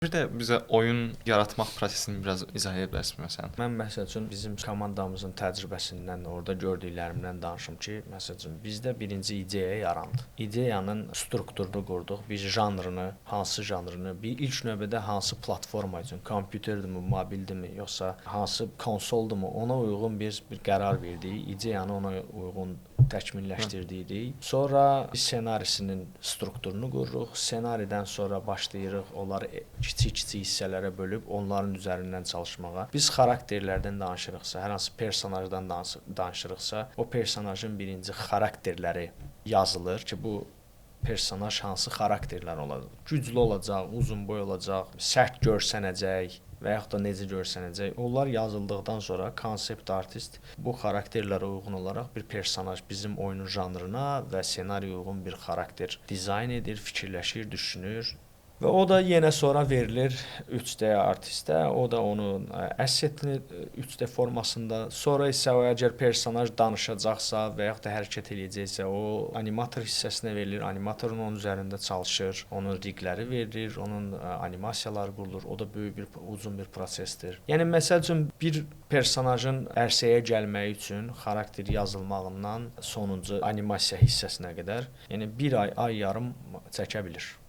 Bir də bizə oyun yaratmaq prosesini biraz izah edə bilərsən məsələn? Mən məsəl üçün bizim komandamızın təcrübəsindən, orada gördüklərimdən danışım ki, məsəl üçün bizdə birinci ideya yarandı. İdeyanın strukturunu qurduq, biz janrını, hansı janrını, bir ilk növbədə hansı platforma üçün, kompüterdirmi, mobildirmi, yoxsa hansı konsoldurmu, ona uyğun biz bir qərar verdik, ideyanı ona uyğun təkmilləşdirdik. Sonra ssenarisinin strukturunu qururuq. Ssenaridən sonra başlayırıq onları kiçik-kiçik hissələrə bölüb onların üzərindən çalışmağa. Biz xarakterlərdən danışırıqsa, hər hansı personajdan danışırıqsa, o personajın birinci xarakterləri yazılır ki, bu personaj hansı xarakterlər olacaq? Güclü olacaq, uzunboy olacaq, sərt görsənəcək və yaxud da necə görsənəcək. Onlar yazıldıqdan sonra konsept artist bu xarakterlərə uyğun olaraq bir personaj bizim oyunun janrına və ssenariyə uyğun bir xarakter dizayn edir, fikirləşir, düşünür. Və o da yenə sonra verilir 3D artistə, o da onun əssetini 3D formasında, sonra isə o əgər personaj danışacaqsa və yaxud da hərəkət edəcəksə, o animator hissəsinə verilir, animatorun onun üzərində çalışır, onun riqləri verilir, onun animasiyaları qurulur, o da böyük bir, uzun bir prosesdir. Yəni, məsəl üçün, bir personajın ərsəyə gəlməyi üçün xarakter yazılmağından sonuncu animasiya hissəsinə qədər, yəni bir ay, ay yarım çəkə bilir.